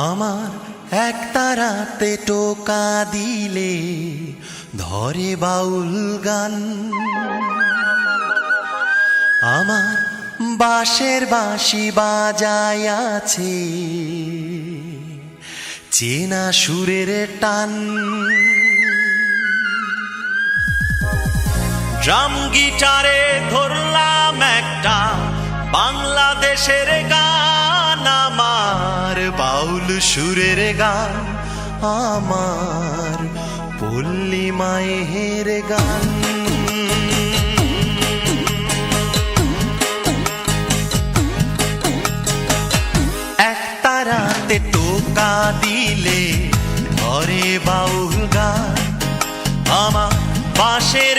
আমার এক তারাতে টোকা দিলে ধরে বাউল গান। আমার বাঁশের বাঁশি বাজায়াছে চেনা সুরের টান। ড্রাম গিটারে ধরলাম একটা বাংলাদেশের গান, আমার বাউল সুরের গান, আমার পল্লী মায়ের গান। এক তারাতে টোকা দিলে ধরে বাউল গান, আমার বাঁশের